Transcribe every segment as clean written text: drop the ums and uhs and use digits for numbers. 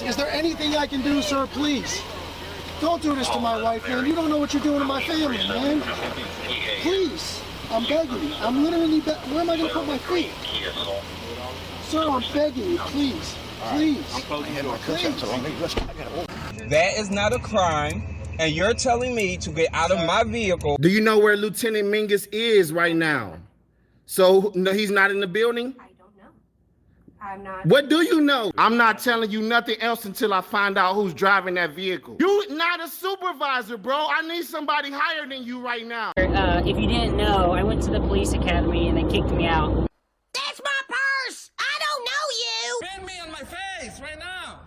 Is there anything I can do, sir? Please. Don't do this to my wife, man. You don't know what you're doing to my family, man. Please. I'm begging you. I'm literally where am I going to put my feet? Sir, I'm begging you. Please. Please. Please. That is not a crime, and you're telling me to get out of my vehicle. Do you know where Lieutenant Mingus is right now? So, no, he's not in the building? I don't know. I'm not. What do you know? I'm not telling you nothing else until I find out who's driving that vehicle. You not a supervisor, bro. I need somebody higher than you right now. If you didn't know, I went to the police academy and they kicked me out. That's my purse! I don't know you! Spit me on my face right now.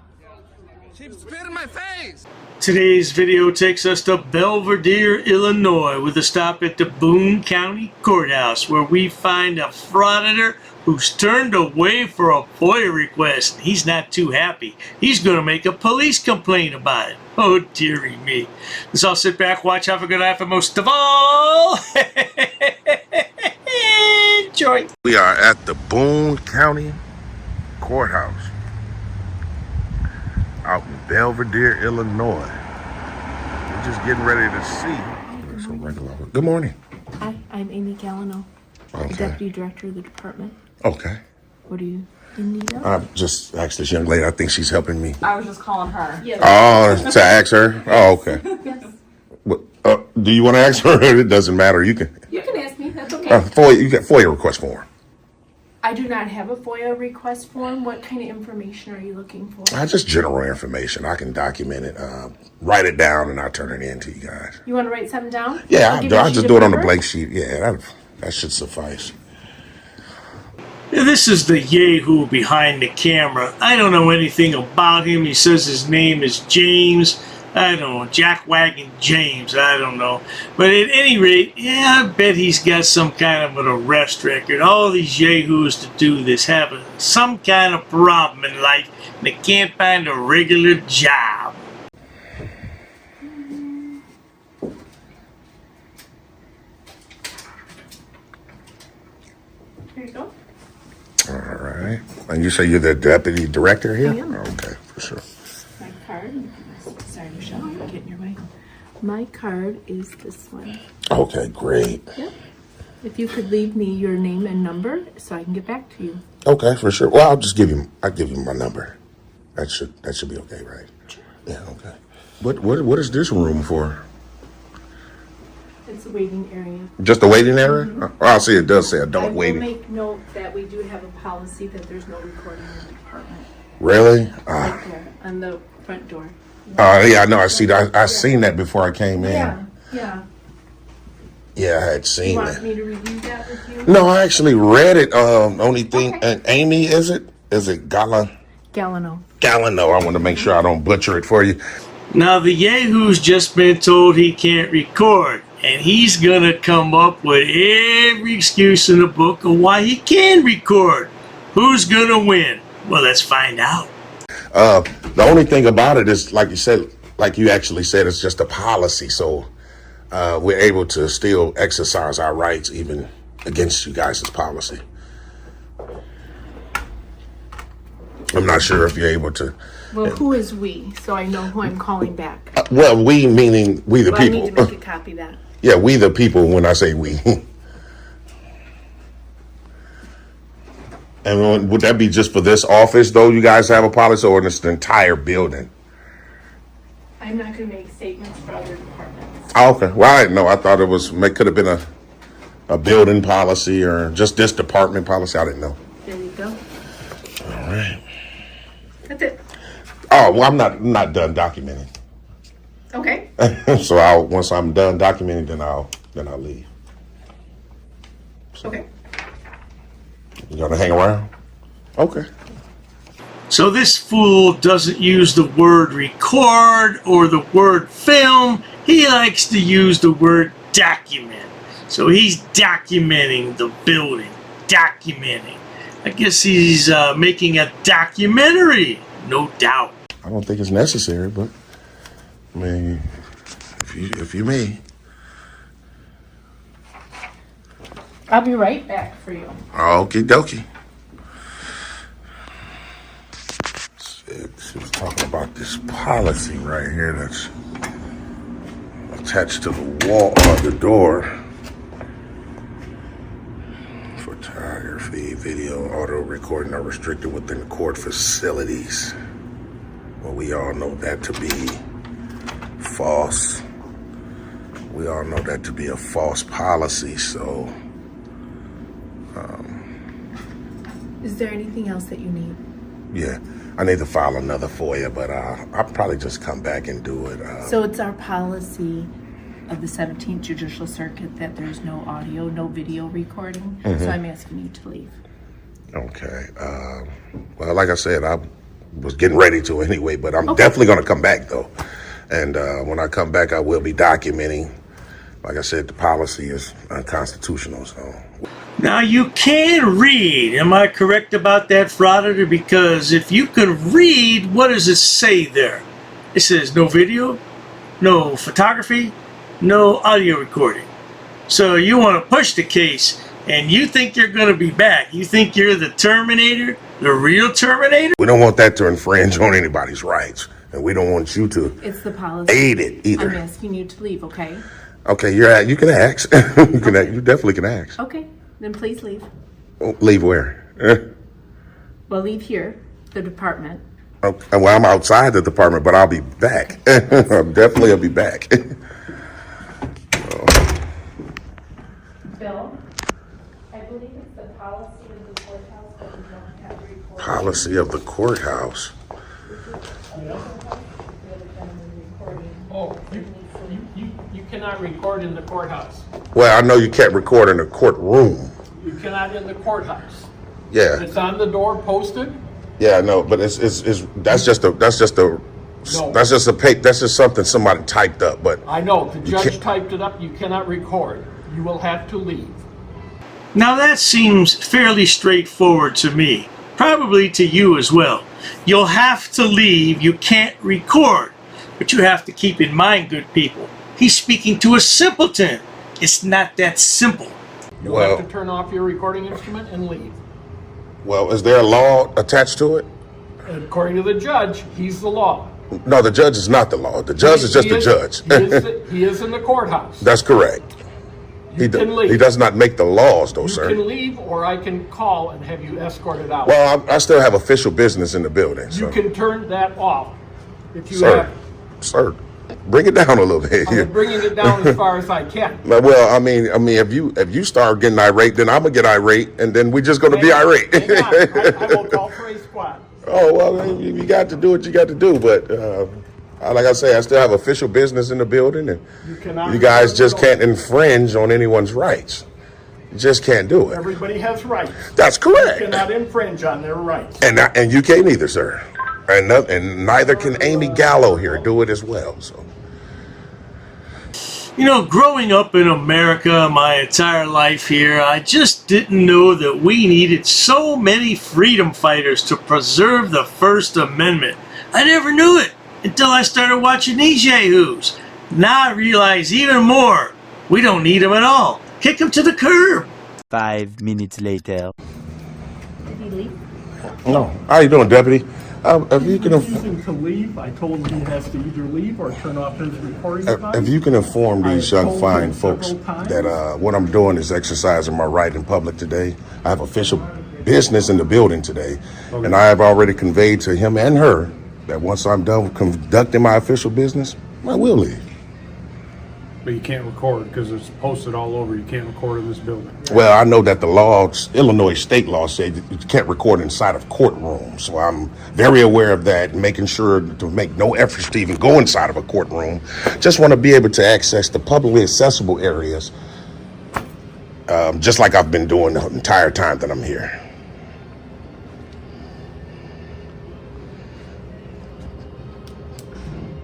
She spit in my face. Today's video takes us to Belvedere, Illinois, with a stop at the Boone County Courthouse, where we find a frauditor who's turned away for a FOIA request. He's not too happy. He's going to make a police complaint about it. Oh, dearie me. Let's all sit back, watch, have a good laugh, and most of all, enjoy. We are at the Boone County Courthouse out in Belvedere, Illinois. We're just getting ready to see. Some regular. Good morning. Hi, I'm Amy Gallino, Okay. Deputy Director of the Department. Okay. What do you need? I just asked this young lady. I think she's helping me. I was just calling her. Yes. Oh, to ask her? Oh, okay. Yes. What, do you want to ask her? It doesn't matter. You can. You can ask me. That's okay. FOIA, you got FOIA request form. I do not have a FOIA request form. What kind of information are you looking for? Just general information. I can document it, write it down, and I'll turn it in to you guys. You want to write something down? Yeah, I'll just do it on the blank sheet. Yeah, that should suffice. This is the yahoo behind the camera. I don't know anything about him. He says his name is James. I don't know, Jackwagon James, I don't know. But at any rate, yeah, I bet he's got some kind of an arrest record. All these yahoos to do this have some kind of problem in life, and they can't find a regular job. Here you go. All right. And you say you're the deputy director here? I am. Okay, for sure. My card. Sorry, Michelle, I'm getting your way. My card is this one. Okay, great. Yep. If you could leave me your name and number so I can get back to you. Okay, for sure. Well, I'll give you my number. That should be okay, right? Sure. Yeah, okay. What is this room for? It's a waiting area. Just a waiting area? Mm-hmm. I'll see. It does say adult waiting. I will make note that we do have a policy that there's no recording in the department. Really? Right there on the front door. Yeah, I know. I see that. I seen that before I came in. Yeah. Yeah, I had seen You want that. me to review that with you? No, I actually read it. Only thing, okay. And Amy, is it Gallino. Gallino. I want to make sure I don't butcher it for you. Now, the yahoo's just been told he can't record, and he's gonna come up with every excuse in the book of why he can record. Who's gonna win? Well, let's find out. The only thing about it is, like you said, like you actually said, it's just a policy. So we're able to still exercise our rights even against you guys' policy. I'm not sure if you're able to. Well, who is we? So I know who I'm calling back. Well, we meaning we the people. I need to make a copy of that. Yeah, we the people when I say we. And would that be just for this office, though, you guys have a policy, or it's the entire building? I'm not going to make statements for other departments. Oh, okay. Well, I didn't know. I thought it could have been a building policy or just this department policy. I didn't know. There you go. All right. That's it. Oh, well, I'm not done documenting. Okay. So once I'm done documenting, then I'll leave. So, okay. You gonna hang around? Okay. So this fool doesn't use the word record or the word film. He likes to use the word document. So he's documenting the building. Documenting. I guess he's making a documentary. No doubt. I don't think it's necessary, but I mean, if you may. I'll be right back for you. Okie dokie. She was talking about this policy right here that's attached to the wall of the door. Photography, video, auto recording are restricted within court facilities. Well, we all know that to be false. We all know that to be a false policy, so. Is there anything else that you need? Yeah, I need to file another FOIA, but I'll probably just come back and do it. So it's our policy of the 17th Judicial Circuit that there's no audio, no video recording. So I'm asking you to leave. Okay. Well, like I said, I was getting ready to anyway, but I'm definitely going to come back, though. And when I come back, I will be documenting. Like I said, the policy is unconstitutional, so. Now you can read, am I correct about that, Frauditor? Because if you can read, what does it say there? It says no video, no photography, no audio recording. So you want to push the case and you think you're going to be back. You think you're the Terminator, the real Terminator? We don't want that to infringe on anybody's rights, and we don't want you to It's the policy. aid it either. I'm asking you to leave, okay? Okay, you can ask. You definitely can ask. Okay, then please leave. Leave where? Well, leave here, the department. Okay, well, I'm outside the department, but I'll be back. Definitely, I'll be back. Bill, I believe it's the policy of the courthouse that we don't have recording. Policy of the courthouse. Oh, you cannot record in the courthouse. Well, I know you can't record in the courtroom. You cannot in the courthouse. Yeah, It's on the door posted. yeah, I know, but it's that's just something somebody typed up. But I know, the You judge can't- typed it up. You cannot record. You will have to leave. Now that seems fairly straightforward to me. Probably to you as well. You'll have to leave. You can't record. But you have to keep in mind, good people, he's speaking to a simpleton. It's not that simple. You'll Well- have to turn off your recording instrument and leave. well, is there a law attached to it? And according to the judge, he's the law. No, the judge is not the law. The judge is just the judge. He is in the courthouse. That's correct. You can leave. He does not make the laws, though, You sir. can leave, or I can call and have you escorted out. Well, I still have official business in the building, so. You can turn that off if you Sir, have. sir, bring it down a little bit. I'm bringing it down as far as I can. Well, I mean, if you start getting irate, then I'm gonna get irate, and then we're just gonna be irate. Hang on. I will call for a squad. Oh well, you got to do what you got to do, but like I say, I still have official business in the building, and cannot you guys just record can't infringe on anyone's rights. You just can't do it. Everybody has rights. That's You correct, cannot infringe on their rights. and you can't either, sir. And neither can Amy Gallo here do it as well. So. You know, growing up in America my entire life here, I just didn't know that we needed so many freedom fighters to preserve the First Amendment. I never knew it until I started watching these yahoos. Now I realize even more. We don't need them at all. Kick them to the curb. 5 minutes later. Did he leave? No. How you doing, Deputy? If you can, Refusing to leave, I told him he has to either leave or turn off his recording device. if you can inform these I have young told fine him folks several times. that what I'm doing is exercising my right in public today. I have official business in the building today, and I have already conveyed to him and her that once I'm done conducting my official business, I will leave. But you can't record because it's posted all over. You can't record in this building. Well, I know that the laws, Illinois state law, say that you can't record inside of courtrooms. So I'm very aware of that, making sure to make no efforts to even go inside of a courtroom. Just want to be able to access the publicly accessible areas, just like I've been doing the entire time that I'm here.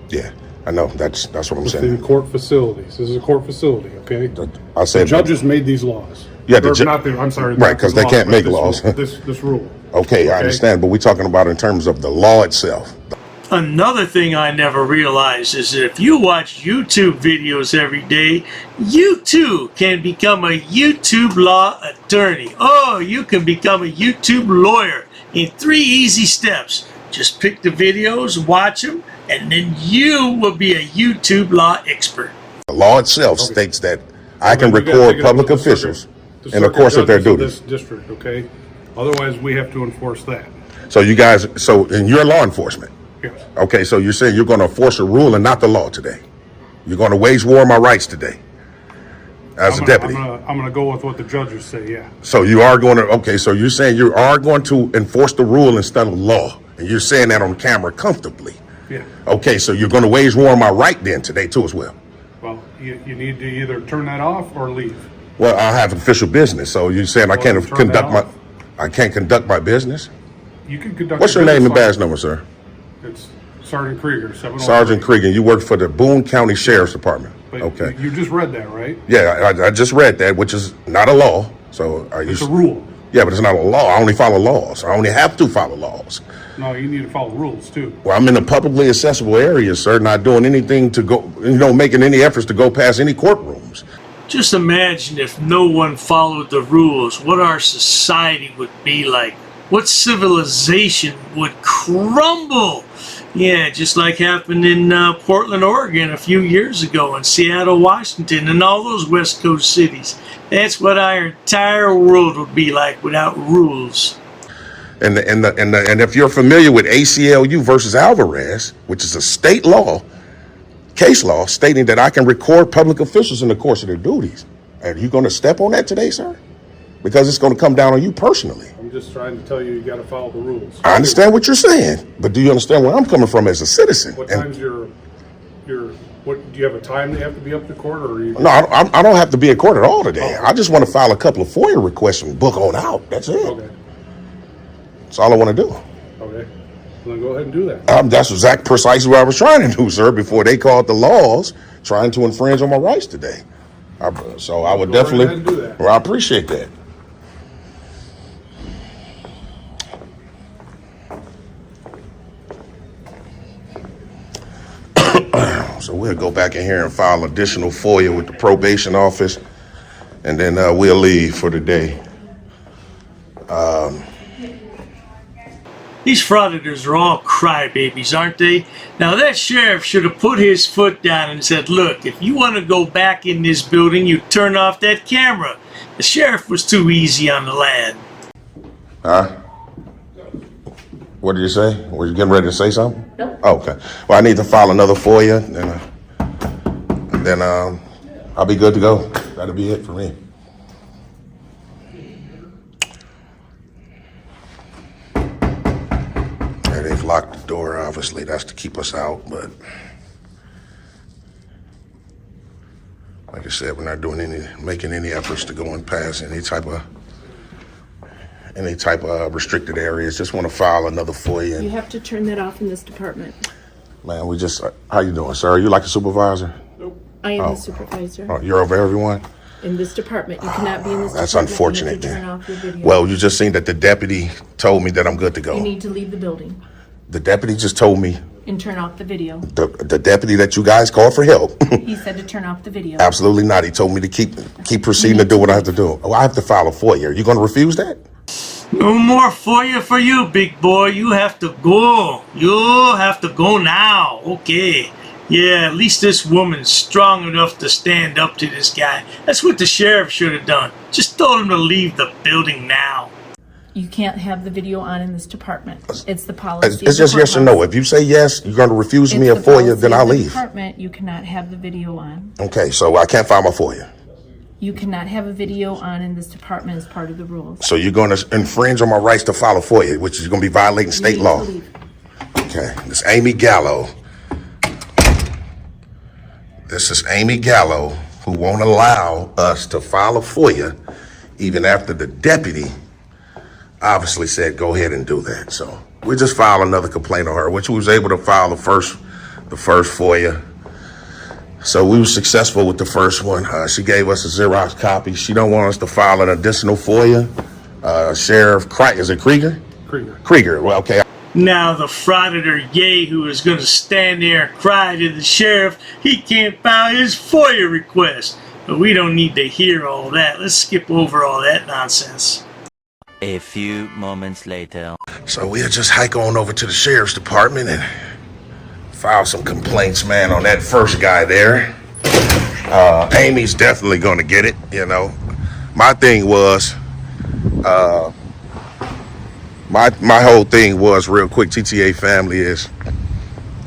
Yeah, I know. That's what I'm Within saying. court facilities. This is a court facility, okay? I The said judges made these laws. Yeah, the Or ju- not the, I'm sorry. Right, not 'cause the they law, can't but make this laws. rule- This rule. Okay, I understand, but we're talking about in terms of the law itself. Another thing I never realized is that if you watch YouTube videos every day, you too can become a YouTube law attorney. Oh, you can become a YouTube lawyer in 3 easy steps. Just pick the videos, watch them, and then you will be a YouTube law expert. The law itself states that I can record public officials in the course of their duties. This district, okay? Otherwise, we have to enforce that. So you guys, and you're law enforcement. Yes. Okay, so you're saying you're going to enforce a rule and not the law today. You're going to wage war on my rights today as a deputy. I'm gonna go with what the judges say, yeah. So you are going to, okay, so you're saying you are going to enforce the rule instead of law. And you're saying that on camera comfortably. Yeah. Okay, so you're going to wage war on my right then today too as well. Well, you need to either turn that off or leave. Well, I have official business, so you're saying I can't conduct my business? You can conduct. What's your name and badge number, sir? It's Sergeant Krieger, 703. Sergeant Krieger. You work for the Boone County Sheriff's Department. But okay. You just read that, right? Yeah, I just read that, which is not a law. So are you? It's a rule. Yeah, but it's not a law. I only follow laws. I only have to follow laws. No, you need to follow rules too. Well, I'm in a publicly accessible area, sir, not doing anything to go, making any efforts to go past any courtrooms. Just imagine if no one followed the rules, what our society would be like. What civilization would crumble. Yeah, just like happened in Portland, Oregon a few years ago, and Seattle, Washington, and all those West Coast cities. That's what our entire world would be like without rules. And if you're familiar with ACLU versus Alvarez, which is a state law, case law, stating that I can record public officials in the course of their duties. Are you going to step on that today, sir? Because it's going to come down on you personally. I'm just trying to tell you got to follow the rules. I understand what you're saying, but do you understand where I'm coming from as a citizen? What time's what do you have a time they have to be up to court, or are you? No, I don't have to be at court at all today. I just want to file a couple of FOIA requests and book on out. That's it. Okay. That's all I want to do. Okay. Well, then go ahead and do that. That's exactly precisely what I was trying to do, sir, before they called the laws trying to infringe on my rights today. So I would definitely. Right ahead and do that. Well, I appreciate that. So we'll go back in here and file additional FOIA with the probation office, and then we'll leave for the day. These frauditors are all crybabies, aren't they? Now that sheriff should have put his foot down and said, look, if you want to go back in this building, you turn off that camera. The sheriff was too easy on the lad. Huh? What did you say? Were you getting ready to say something? Nope. Oh, okay. Well, I need to file another FOIA, and then I'll be good to go. That'll be it for me. Yeah, they've locked the door, obviously. That's to keep us out, but like I said, we're not making any efforts to go and pass any type of restricted areas. Just want to file another FOIA. You have to turn that off in this department. Man, how you doing, sir? Are you like a supervisor? Nope. I am the supervisor. Oh, you're over everyone? In this department. You cannot be in this That's department. unfortunate You have to then. turn off your video. Well, you just seen that the deputy told me that I'm good to go. You need to leave the building The deputy just told me, and turn off the video. the deputy that you guys called for help. He said to turn off the video. Absolutely not. He told me to keep proceeding to do what I have to do. Oh, I have to file a FOIA. Are you going to refuse that? No more FOIA for you, big boy. You have to go. You have to go now. Okay. Yeah, at least this woman's strong enough to stand up to this guy. That's what the sheriff should have done. Just told him to leave the building now. You can't have the video on in this department. It's the policy. It's just yes or no. If you say yes, you're going to refuse me a FOIA, then I'll leave. Department, you cannot have the video on. Okay, so I can't file my FOIA. You cannot have a video on in this department as part of the rules. So you're going to infringe on my rights to file a FOIA, which is going to be violating state law. Okay, this Amy Gallo. This is Amy Gallo, who won't allow us to file a FOIA, even after the deputy obviously said go ahead and do that. So we just filed another complaint on her, which we was able to file the first FOIA. So we were successful with the first one. She gave us a Xerox copy. She don't want us to file an additional FOIA. Sheriff is it Krieger? Krieger. Well, okay. Now the frauditor yahoo is going to stand there and cry to the sheriff he can't file his FOIA request. But we don't need to hear all that. Let's skip over all that nonsense. A few moments later. So we'll just hike on over to the sheriff's department and file some complaints, man, on that first guy there. Amy's definitely gonna get it, you know. My thing was, my whole thing was, real quick, TTA family, is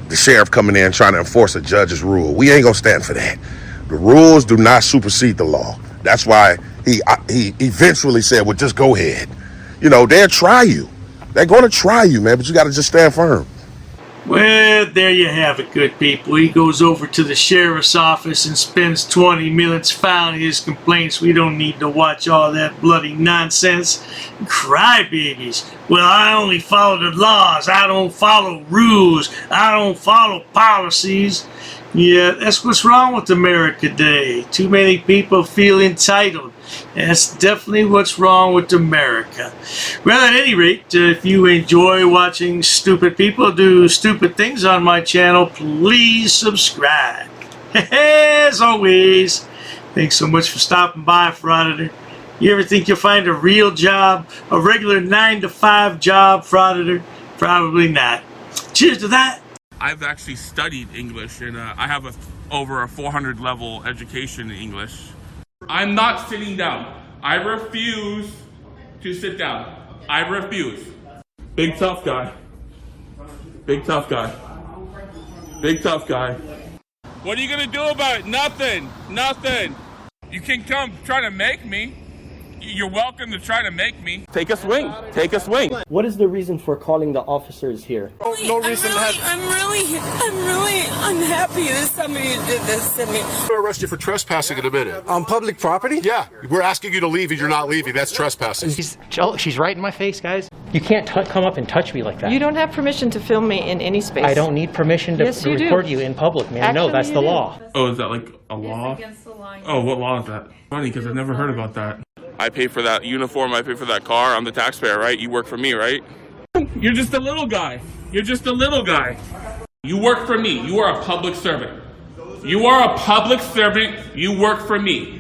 the sheriff coming in trying to enforce a judge's rule. We ain't gonna stand for that. The rules do not supersede the law. That's why he eventually said, well, just go ahead. You know, they'll try you. They're gonna try you, man, but you gotta just stand firm. Well, there you have it, good people. He goes over to the sheriff's office and spends 20 minutes filing his complaints. We don't need to watch all that bloody nonsense. Crybabies. Well, I only follow the laws. I don't follow rules. I don't follow policies. Yeah, that's what's wrong with America today. Too many people feel entitled. That's definitely what's wrong with America. Well, at any rate, if you enjoy watching stupid people do stupid things on my channel, please subscribe. As always, thanks so much for stopping by, Frauditor. You ever think you'll find a real job, a regular 9-to-5 job, Frauditor? Probably not. Cheers to that. I've actually studied English, and I have over a 400 level education in English. I'm not sitting down. I refuse to sit down. I refuse. Big tough guy. Big tough guy. Big tough guy. What are you gonna do about it? Nothing. Nothing. You can come try to make me. You're welcome to try to make me. Take a swing. Take a swing. What is the reason for calling the officers here? No reason to have... I'm really unhappy that somebody did this to me. I'm going to arrest you for trespassing in a minute. On public property? Yeah, we're asking you to leave and you're not leaving. That's trespassing. She's right in my face, guys. You can't come up and touch me like that. You don't have permission to film me in any space. I don't need permission to record you in public, man. Actually, no, that's the law. Oh, is that like a law? Against the law. Oh, what law is that? Funny, because I've never heard about that. I pay for that uniform, I pay for that car, I'm the taxpayer, right? You work for me, right? You're just a little guy. You're just a little guy. You work for me. You are a public servant. You are a public servant. You work for me.